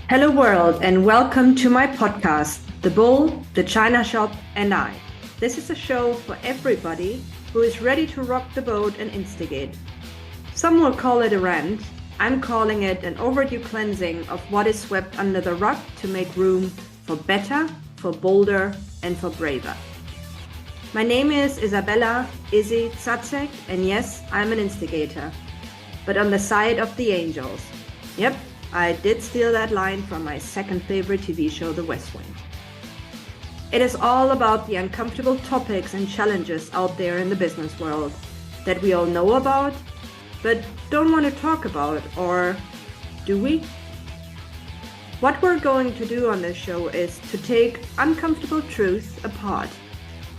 Hello, world, and welcome to my podcast, The Bull, the China Shop, and I. This is a show for everybody who is ready to rock the boat and instigate. Some will call it a rant. I'm calling it an overdue cleansing of what is swept under the rug to make room for better, for bolder, and for braver. My name is Isabella Izzy Tsatsek, and yes, I'm an instigator, but on the side of the angels. Yep, I did steal that line from my second favorite TV show, The West Wing. It is all about the uncomfortable topics and challenges out there in the business world that we all know about, but don't want to talk about, or do we? What we're going to do on this show is to take uncomfortable truths apart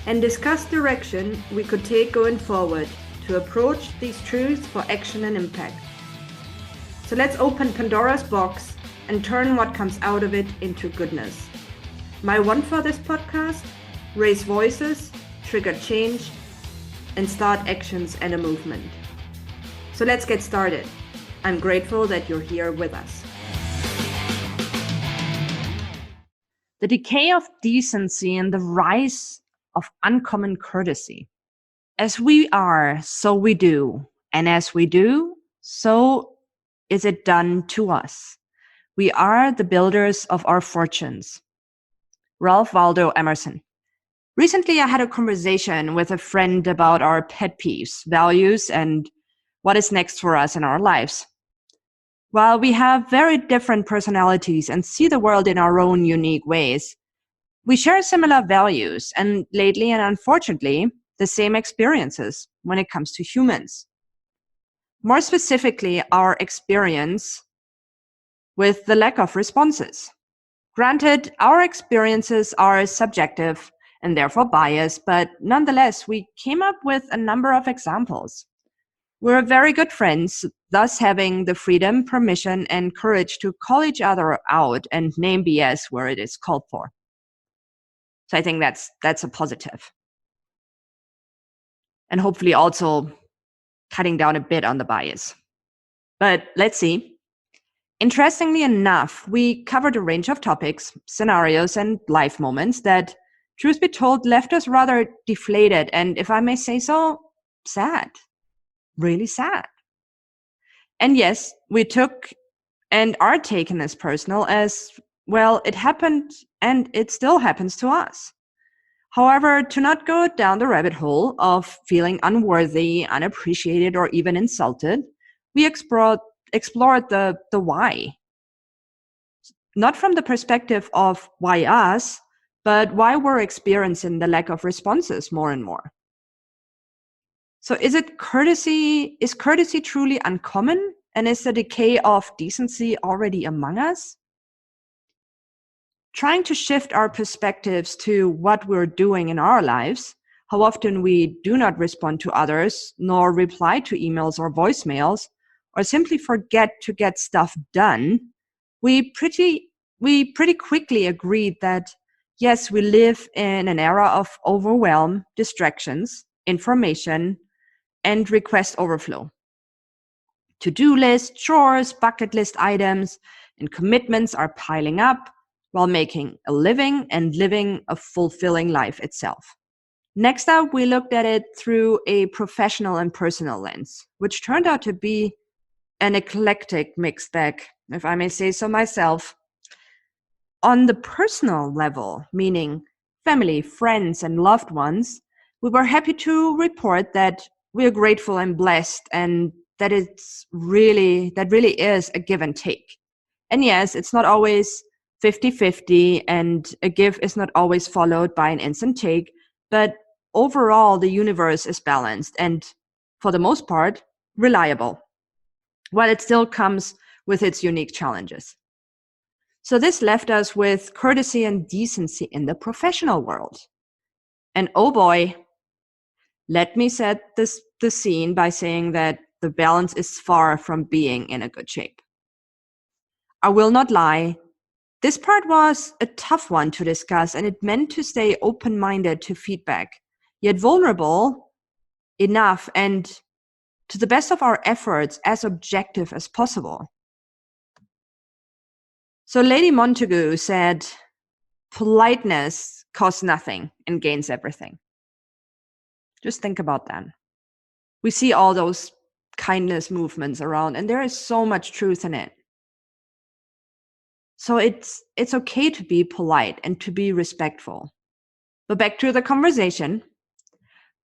and discuss direction we could take going forward to approach these truths for action and impact. So let's open Pandora's box and turn what comes out of it into goodness. My want for this podcast: raise voices, trigger change, and start actions and a movement. So let's get started. I'm grateful that you're here with us. The decay of decency and the rise of uncommon courtesy. As we are, so we do. And as we do, so is it done to us. We are the builders of our fortunes. Ralph Waldo Emerson. Recently, I had a conversation with a friend about our pet peeves, values, and what is next for us in our lives. While we have very different personalities and see the world in our own unique ways, we share similar values and lately and unfortunately, the same experiences when it comes to humans. More specifically, our experience with the lack of responses. Granted, our experiences are subjective and therefore biased, but nonetheless, we came up with a number of examples. We're very good friends, thus having the freedom, permission, and courage to call each other out and name BS where it is called for. So I think that's a positive. And hopefully also cutting down a bit on the bias. But let's see. Interestingly enough, we covered a range of topics, scenarios, and life moments that, truth be told, left us rather deflated and, if I may say so, sad. Really sad. And yes, we took and are taken as personal as, well, it happened and it still happens to us. However, to not go down the rabbit hole of feeling unworthy, unappreciated, or even insulted, we explored the why. Not from the perspective of why us, but why we're experiencing the lack of responses more and more. So is courtesy truly uncommon? And is the decay of decency already among us? Trying to shift our perspectives to what we're doing in our lives, how often we do not respond to others, nor reply to emails or voicemails, or simply forget to get stuff done, we pretty quickly agreed that, yes, we live in an era of overwhelm, distractions, information, and request overflow. To-do lists, chores, bucket list items, and commitments are piling up while making a living and living a fulfilling life itself. Next up, we looked at it through a professional and personal lens, which turned out to be an eclectic mixed bag, if I may say so myself. On the personal level, meaning family, friends, and loved ones, we were happy to report that we are grateful and blessed, and that really is a give and take. And yes, it's not always 50-50, and a give is not always followed by an instant take, but overall the universe is balanced and, for the most part, reliable, while it still comes with its unique challenges. So this left us with courtesy and decency in the professional world. And oh boy, let me set the scene by saying that the balance is far from being in a good shape. I will not lie, this part was a tough one to discuss, and it meant to stay open-minded to feedback, yet vulnerable enough and, to the best of our efforts, as objective as possible. So Lady Montagu said, politeness costs nothing and gains everything. Just think about that. We see all those kindness movements around, and there is so much truth in it. So it's okay to be polite and to be respectful. But back to the conversation.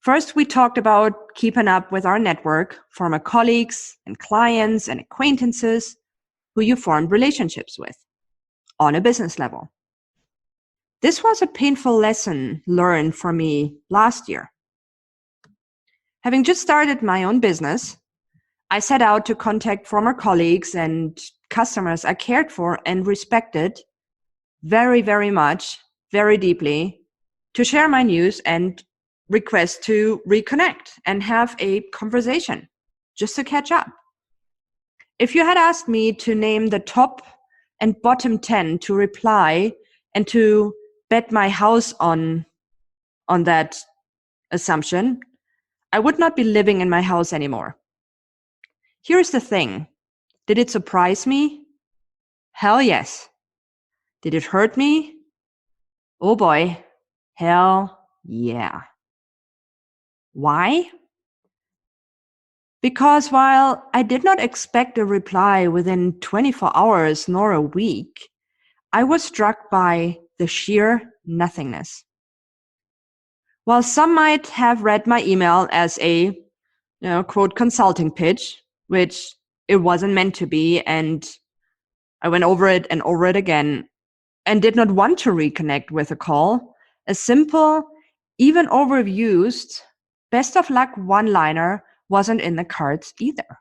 First, we talked about keeping up with our network, former colleagues and clients and acquaintances who you formed relationships with on a business level. This was a painful lesson learned for me last year. Having just started my own business, I set out to contact former colleagues and customers I cared for and respected very, very much, very deeply, to share my news and request to reconnect and have a conversation, just to catch up. If you had asked me to name the top and bottom 10 to reply and to bet my house on that assumption, I would not be living in my house anymore. Here's the thing. Did it surprise me? Hell yes. Did it hurt me? Oh boy. Hell yeah. Why? Because while I did not expect a reply within 24 hours nor a week, I was struck by the sheer nothingness. While some might have read my email as a, quote, consulting pitch, which it wasn't meant to be, and I went over it and over it again and did not want to reconnect with a call, a simple, even overused, best of luck one-liner wasn't in the cards either.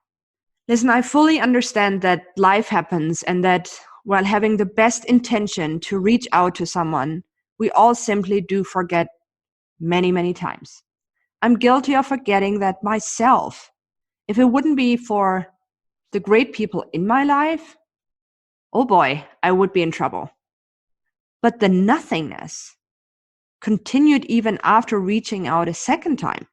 Listen, I fully understand that life happens and that while having the best intention to reach out to someone, we all simply do forget many, many times. I'm guilty of forgetting that myself. If it wouldn't be for the great people in my life, oh boy, I would be in trouble. But the nothingness continued even after reaching out a second time.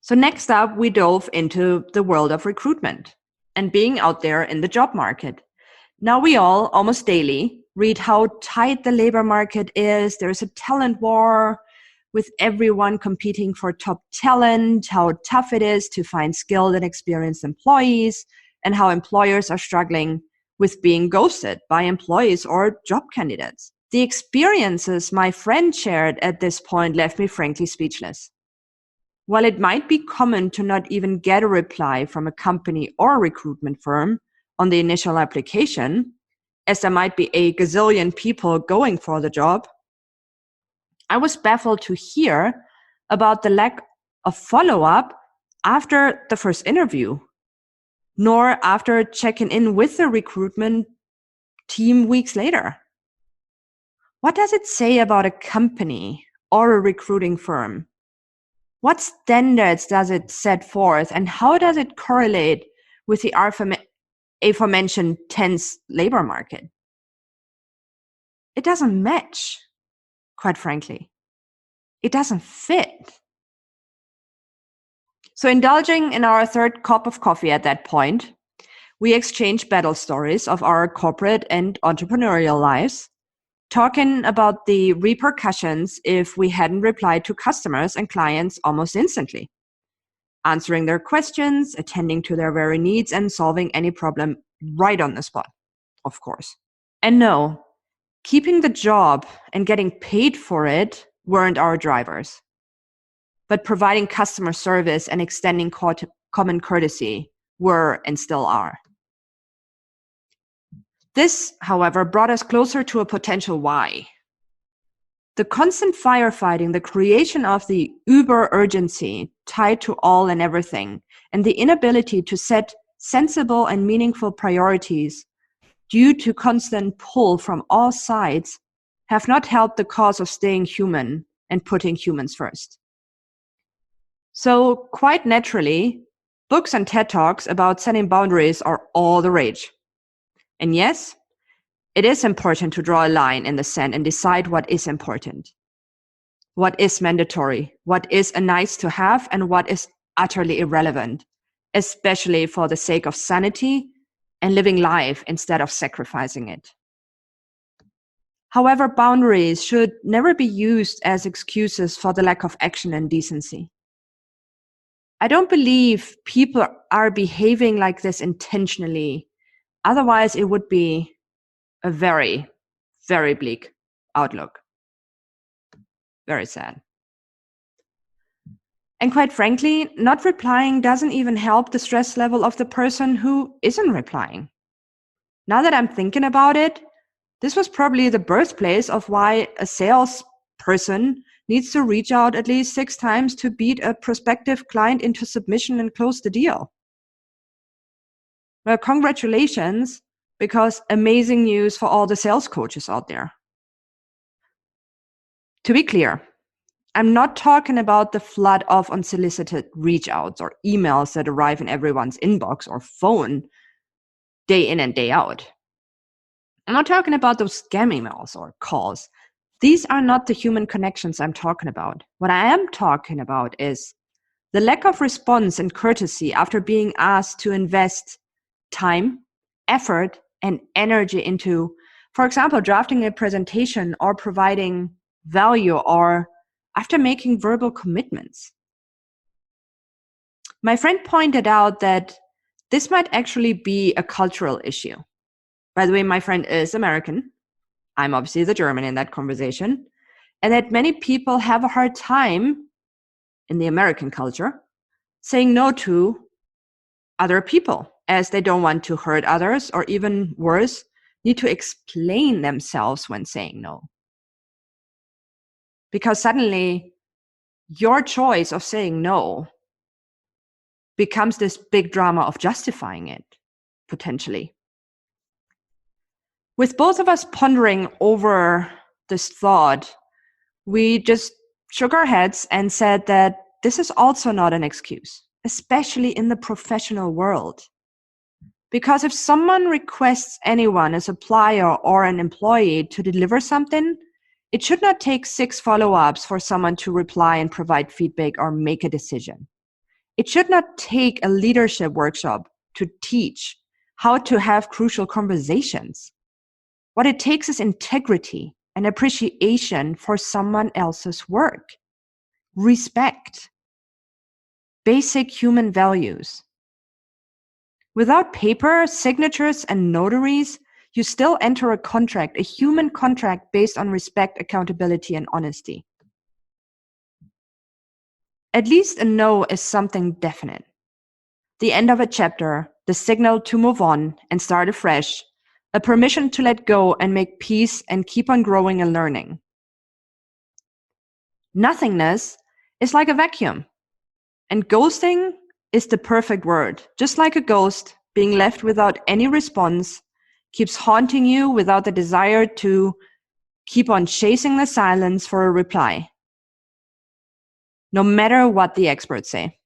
So next up, we dove into the world of recruitment and being out there in the job market. Now we all, almost daily, read how tight the labor market is. There's a talent war with everyone competing for top talent, how tough it is to find skilled and experienced employees, and how employers are struggling with being ghosted by employees or job candidates. The experiences my friend shared at this point left me frankly speechless. While it might be common to not even get a reply from a company or a recruitment firm on the initial application, as there might be a gazillion people going for the job, I was baffled to hear about the lack of follow-up after the first interview, nor after checking in with the recruitment team weeks later. What does it say about a company or a recruiting firm? What standards does it set forth, and how does it correlate with the aforementioned tense labor market? It doesn't match, quite frankly. It doesn't fit. So indulging in our third cup of coffee at that point, we exchanged battle stories of our corporate and entrepreneurial lives, talking about the repercussions if we hadn't replied to customers and clients almost instantly, answering their questions, attending to their very needs, and solving any problem right on the spot, of course. And no, keeping the job and getting paid for it weren't our drivers, but providing customer service and extending common courtesy were and still are. This, however, brought us closer to a potential why. The constant firefighting, the creation of the uber urgency tied to all and everything, and the inability to set sensible and meaningful priorities due to constant pull from all sides have not helped the cause of staying human and putting humans first. So quite naturally, books and TED Talks about setting boundaries are all the rage. And yes, it is important to draw a line in the sand and decide what is important, what is mandatory, what is a nice to have, and what is utterly irrelevant, especially for the sake of sanity and living life instead of sacrificing it. However, boundaries should never be used as excuses for the lack of action and decency. I don't believe people are behaving like this intentionally. Otherwise, it would be a very, very bleak outlook. Very sad. And quite frankly, not replying doesn't even help the stress level of the person who isn't replying. Now that I'm thinking about it, this was probably the birthplace of why a salesperson needs to reach out at least 6 times to beat a prospective client into submission and close the deal. Well, congratulations, because amazing news for all the sales coaches out there. To be clear, I'm not talking about the flood of unsolicited reach outs or emails that arrive in everyone's inbox or phone day in and day out. I'm not talking about those scam emails or calls. These are not the human connections I'm talking about. What I am talking about is the lack of response and courtesy after being asked to invest time, effort, and energy into, for example, drafting a presentation or providing value, or after making verbal commitments. My friend pointed out that this might actually be a cultural issue. By the way, my friend is American. I'm obviously the German in that conversation. And that many people have a hard time in the American culture saying no to other people, as they don't want to hurt others, or even worse, need to explain themselves when saying no. Because suddenly your choice of saying no becomes this big drama of justifying it, potentially. With both of us pondering over this thought, we just shook our heads and said that this is also not an excuse, especially in the professional world. Because if someone requests anyone, a supplier or an employee, to deliver something, it should not take 6 follow-ups for someone to reply and provide feedback or make a decision. It should not take a leadership workshop to teach how to have crucial conversations. What it takes is integrity and appreciation for someone else's work, respect, basic human values. Without paper, signatures, and notaries, you still enter a contract, a human contract based on respect, accountability, and honesty. At least a no is something definite. The end of a chapter, the signal to move on and start afresh, a permission to let go and make peace and keep on growing and learning. Nothingness is like a vacuum, and ghosting is the perfect word. Just like a ghost, being left without any response keeps haunting you without the desire to keep on chasing the silence for a reply, no matter what the experts say.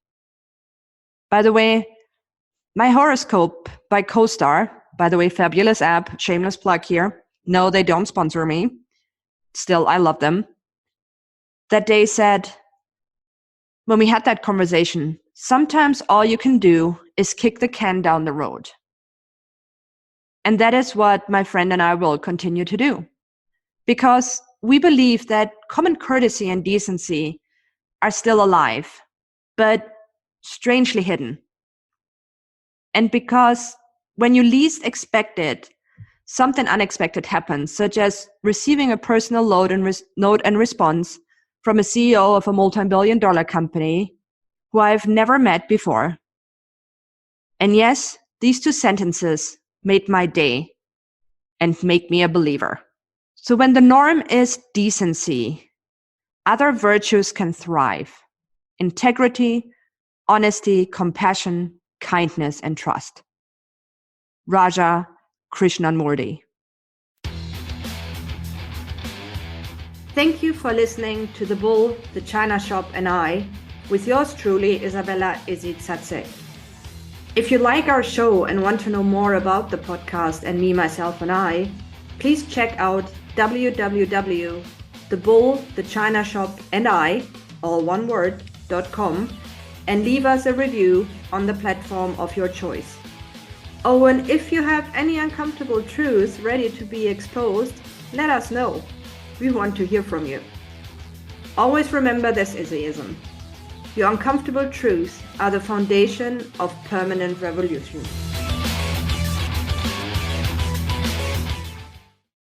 By the way, my horoscope by CoStar, by the way, fabulous app, shameless plug here. No, they don't sponsor me. Still, I love them. That day said, when we had that conversation, sometimes all you can do is kick the can down the road. And that is what my friend and I will continue to do. Because we believe that common courtesy and decency are still alive, but strangely hidden. And because when you least expect it, something unexpected happens, such as receiving a personal note and response from a CEO of a multi-billion-dollar company who I've never met before. And yes, these 2 sentences made my day and make me a believer. So when the norm is decency, other virtues can thrive. Integrity, honesty, compassion, kindness, and trust. Raja Krishnamurti. Thank you for listening to The Bull, The China Shop, and I, with yours truly, Isabella Izitsatse. If you like our show and want to know more about the podcast and me, myself, and I, please check out www.thebulldechinashopandI.com and leave us a review on the platform of your choice. Oh, and if you have any uncomfortable truths ready to be exposed, Let us know. We want to hear from you. Always remember this essayism. Your uncomfortable truths are the foundation of permanent revolution.